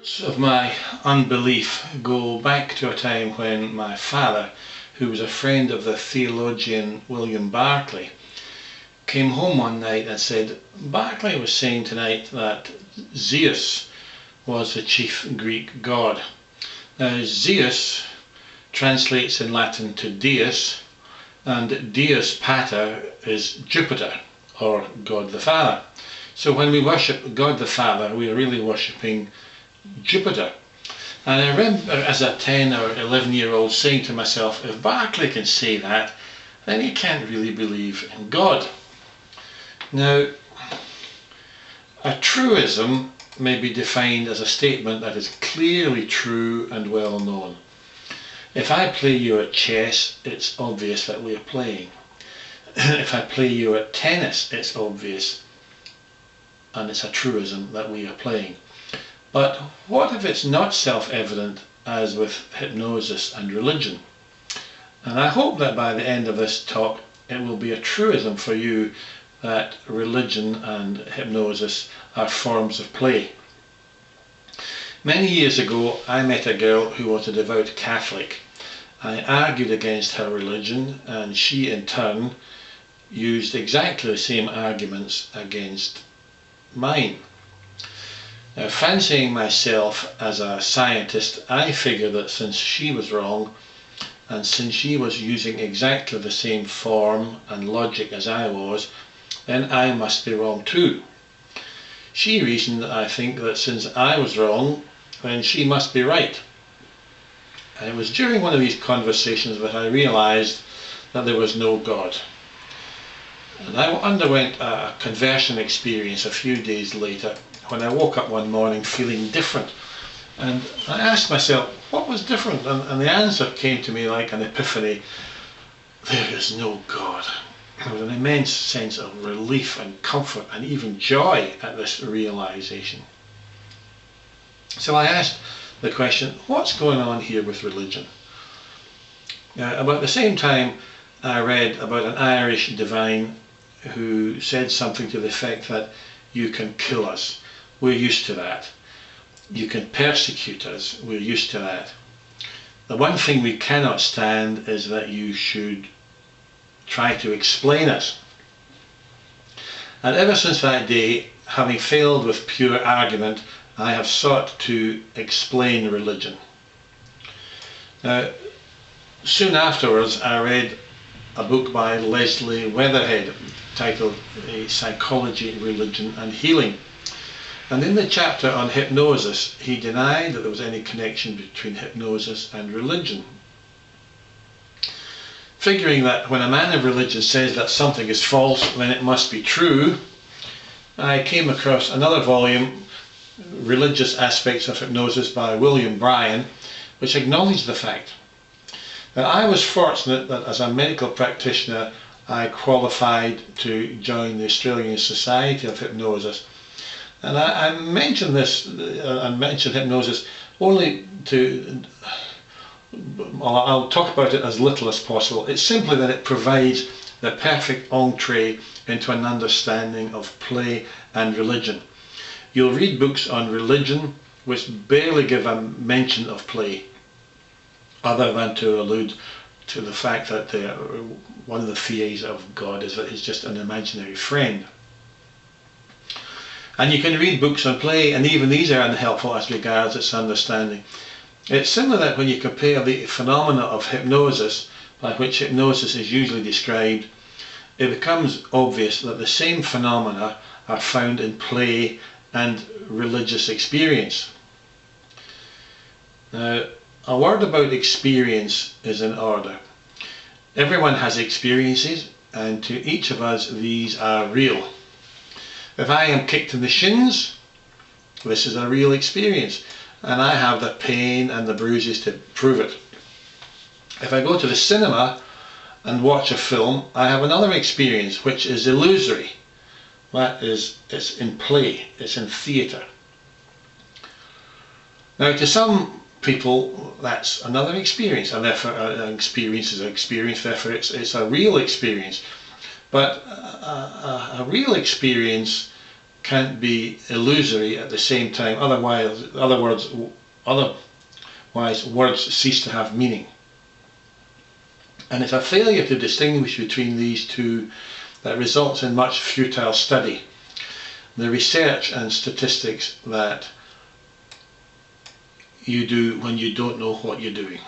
roots of my unbelief go back to a time when my father, who was a friend of the theologian William Barclay, came home one night and said, "Barclay was saying tonight that Zeus was the chief Greek god." Now, Zeus translates in Latin to Deus, and Deus Pater is Jupiter, or God the Father. So when we worship God the Father, we are really worshipping Jupiter. And I remember as a 10 or 11-year-old saying to myself, if Barclay can say that, then he can't really believe in God. Now, a truism may be defined as a statement that is clearly true and well known. If I play you at chess, it's obvious that we are playing. If I play you at tennis, it's obvious, and it's a truism that we are playing. But what if it's not self-evident, as with hypnosis and religion? And I hope that by the end of this talk it will be a truism for you that religion and hypnosis are forms of play. Many years ago I met a girl who was a devout Catholic. I argued against her religion, and she in turn used exactly the same arguments against mine. Now, fancying myself as a scientist, I figured that since she was wrong, and since she was using exactly the same form and logic as I was, then I must be wrong too. She reasoned, I think, that since I was wrong, then she must be right. And it was during one of these conversations that I realized that there was no God. And I underwent a conversion experience a few days later when I woke up one morning feeling different. And I asked myself, what was different? And the answer came to me like an epiphany: there is no God. There was an immense sense of relief and comfort and even joy at this realization. So I asked the question, what's going on here with religion? Now, about the same time, I read about an Irish divine who said something to the effect that you can kill us, we're used to that. You can persecute us, we're used to that. The one thing we cannot stand is that you should try to explain us. And ever since that day, having failed with pure argument, I have sought to explain religion. Now, soon afterwards I read a book by Leslie Weatherhead titled Psychology, Religion and Healing. And in the chapter on hypnosis, he denied that there was any connection between hypnosis and religion. Figuring that when a man of religion says that something is false, then it must be true, I came across another volume, Religious Aspects of Hypnosis by William Bryan, which acknowledged the fact that I was fortunate that as a medical practitioner I qualified to join the Australian Society of Hypnosis. And I mention this, I mention hypnosis only to, well, I'll talk about it as little as possible. It's simply that it provides the perfect entree into an understanding of play and religion. You'll read books on religion which barely give a mention of play, other than to allude to the fact that one of the theories of God is that he's just an imaginary friend. And you can read books on play, and even these are unhelpful as regards its understanding. It's similar that when you compare the phenomena of hypnosis, by which hypnosis is usually described, it becomes obvious that the same phenomena are found in play and religious experience. Now, a word about experience is in order. Everyone has experiences, and to each of us these are real. If I am kicked in the shins, this is a real experience, and I have the pain and the bruises to prove it. If I go to the cinema and watch a film, I have another experience which is illusory. That is, it's in play, it's in theatre. Now, to some people that's another experience, and therefore an experience is an experience, therefore it's a real experience. But a real experience can't be illusory at the same time, otherwise words cease to have meaning. And it's a failure to distinguish between these two that results in much futile study. The research and statistics that you do when you don't know what you're doing.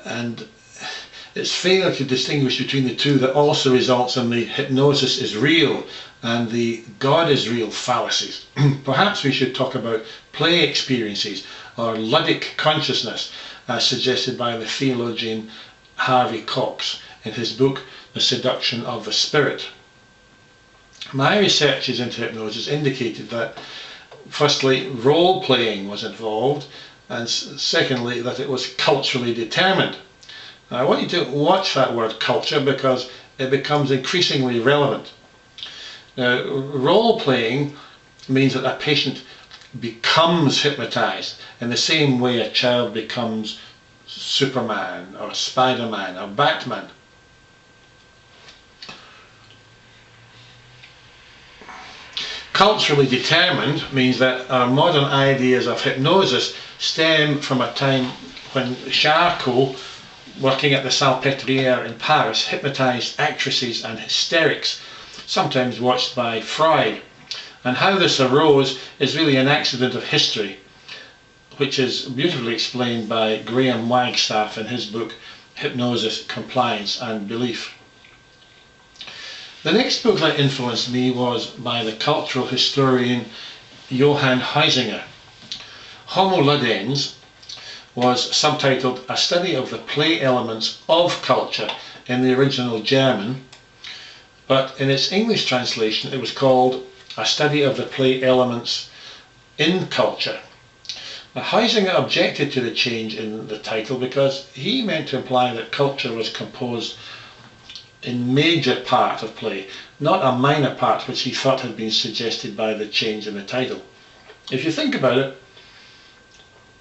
And it's failure to distinguish between the two that also results in the hypnosis is real and the God is real fallacies. Perhaps we should talk about play experiences or ludic consciousness, as suggested by the theologian Harvey Cox in his book The Seduction of the Spirit. My researches into hypnosis indicated that, firstly, role playing was involved, and secondly, that it was culturally determined. Now, I want you to watch that word culture because it becomes increasingly relevant. Now, role playing means that a patient becomes hypnotized in the same way a child becomes Superman or Spider-Man or Batman. Culturally determined means that our modern ideas of hypnosis stem from a time when Charcot, working at the Salpêtrière in Paris, hypnotized actresses and hysterics, sometimes watched by Freud. And how this arose is really an accident of history, which is beautifully explained by Graham Wagstaff in his book Hypnosis, Compliance and Belief. The next book that influenced me was by the cultural historian Johann Huizinga. Homo Ludens was subtitled A Study of the Play Elements of Culture in the original German, but in its English translation it was called A Study of the Play Elements in Culture. Now, Huizinga objected to the change in the title because he meant to imply that culture was composed in major part of play, not a minor part which he thought had been suggested by the change in the title. If you think about it,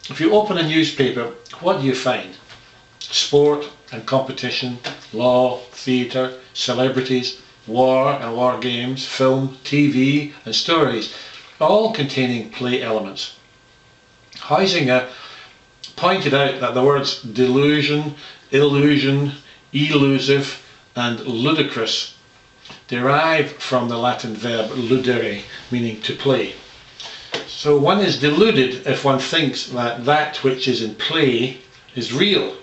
if you open a newspaper, what do you find? Sport and competition, law, theatre, celebrities, war and war games, film, TV and stories, all containing play elements. Huizinga pointed out that the words delusion, illusion, elusive and ludicrous derive from the Latin verb ludere, meaning to play. So one is deluded if one thinks that that which is in play is real,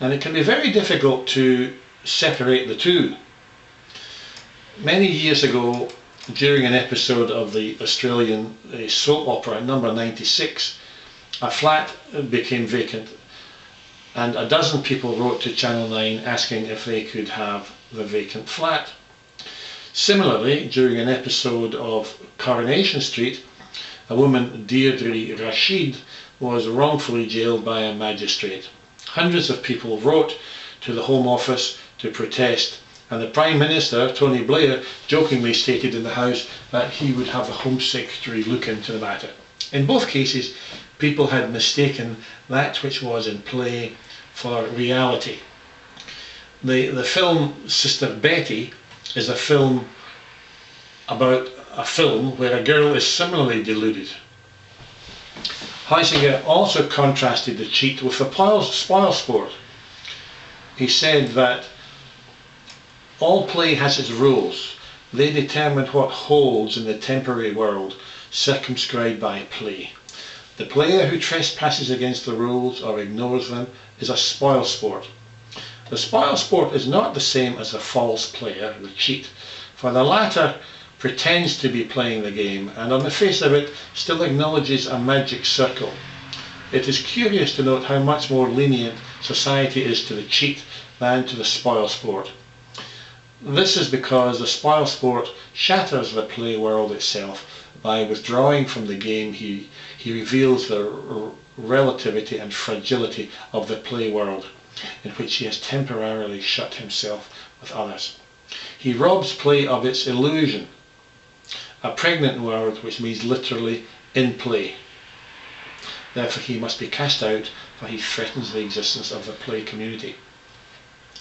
and it can be very difficult to separate the two. Many years ago, during an episode of the Australian soap opera Number 96, a flat became vacant and a dozen people wrote to Channel 9 asking if they could have the vacant flat. Similarly, during an episode of Coronation Street, a woman, Deirdre Rashid, was wrongfully jailed by a magistrate. Hundreds of people wrote to the Home Office to protest, and the Prime Minister, Tony Blair, jokingly stated in the House that he would have the Home Secretary look into the matter. In both cases, people had mistaken that which was in play for reality. The film Sister Betty is a film about a film where a girl is similarly deluded. Huizinga also contrasted the cheat with the spoil sport. He said that all play has its rules. They determine what holds in the temporary world circumscribed by play. The player who trespasses against the rules or ignores them is a spoil sport. The spoil sport is not the same as the false player, the cheat, for the latter pretends to be playing the game and on the face of it still acknowledges a magic circle. It is curious to note how much more lenient society is to the cheat than to the spoil sport. This is because the spoil sport shatters the play world itself. By withdrawing from the game, he reveals the relativity and fragility of the play world, in which he has temporarily shut himself with others. He robs play of its illusion, a pregnant word which means literally in play. Therefore he must be cast out, for he threatens the existence of the play community.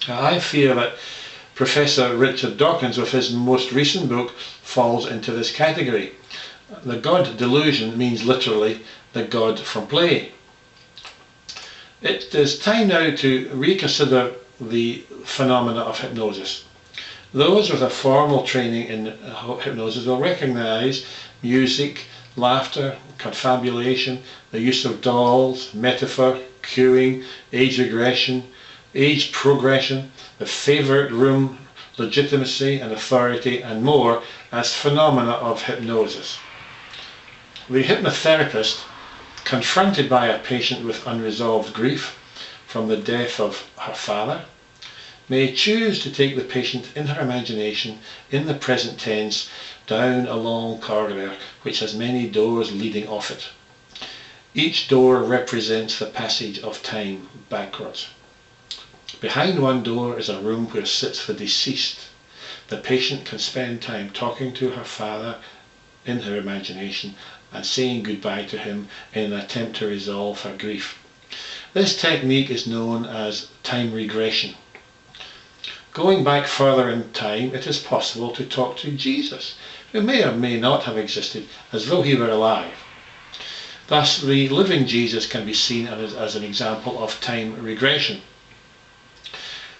Now, I fear that Professor Richard Dawkins, with his most recent book, falls into this category. The God delusion means literally the God from play. It is time now to reconsider the phenomena of hypnosis. Those with a formal training in hypnosis will recognise music, laughter, confabulation, the use of dolls, metaphor, cueing, age regression, age progression, the favourite room, legitimacy and authority, and more as phenomena of hypnosis. The hypnotherapist, confronted by a patient with unresolved grief from the death of her father, may choose to take the patient in her imagination in the present tense down a long corridor which has many doors leading off it. Each door represents the passage of time backwards. Behind one door is a room where sits the deceased. The patient can spend time talking to her father in her imagination and saying goodbye to him in an attempt to resolve her grief. This technique is known as time regression. Going back further in time, it is possible to talk to Jesus, who may or may not have existed, as though he were alive. Thus, the living Jesus can be seen as an example of time regression.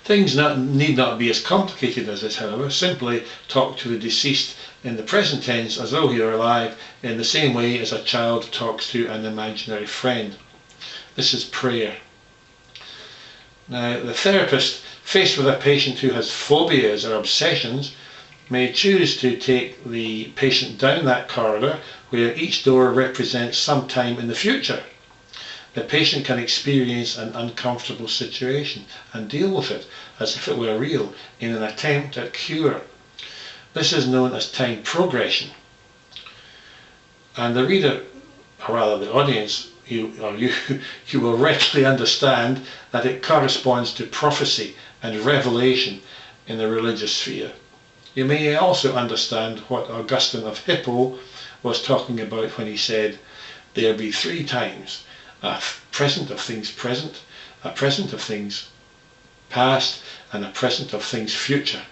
Things need not be as complicated as this, however. Simply talk to the deceased in the present tense as though he were alive, in the same way as a child talks to an imaginary friend. This is prayer. Now, the therapist, faced with a patient who has phobias or obsessions, may choose to take the patient down that corridor where each door represents some time in the future. The patient can experience an uncomfortable situation and deal with it as if it were real in an attempt at cure. This is known as time progression. And the reader, or rather the audience, you will readily understand that it corresponds to prophecy and revelation in the religious sphere. You may also understand what Augustine of Hippo was talking about when he said, "There be three times, a present of things present, a present of things past, and a present of things future."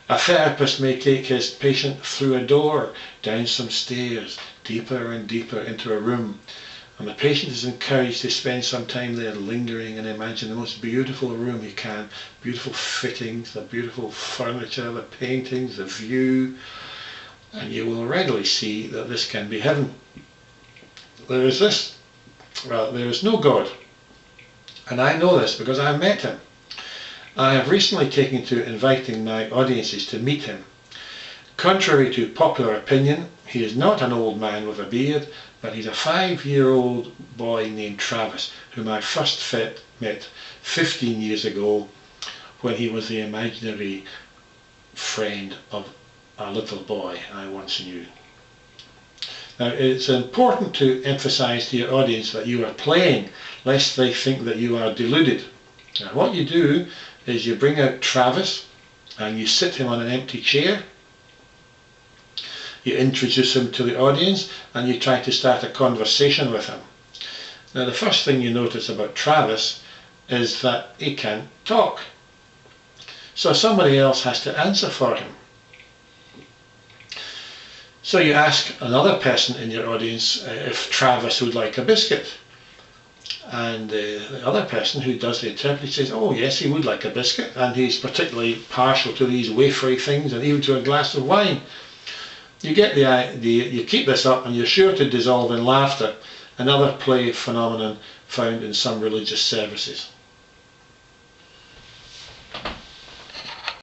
A therapist may take his patient through a door, down some stairs, deeper and deeper into a room, and the patient is encouraged to spend some time there lingering and imagine the most beautiful room he can, beautiful fittings, the beautiful furniture, the paintings, the view, and you will readily see that this can be heaven. There is no God, and I know this because I met him. I have recently taken to inviting my audiences to meet him. Contrary to popular opinion, he is not an old man with a beard, but he's a 5-year-old boy named Travis, whom I first met 15 years ago when he was the imaginary friend of a little boy I once knew. Now, it's important to emphasize to your audience that you are playing, lest they think that you are deluded. Now, what you do is you bring out Travis and you sit him on an empty chair. You introduce him to the audience and you try to start a conversation with him. Now, the first thing you notice about Travis is that he can't talk. So somebody else has to answer for him. So you ask another person in your audience if Travis would like a biscuit. And the other person who does the interpreting says, "Oh yes, he would like a biscuit, and he's particularly partial to these wafery things and even to a glass of wine." You get the idea. You keep this up and you're sure to dissolve in laughter, another play phenomenon found in some religious services.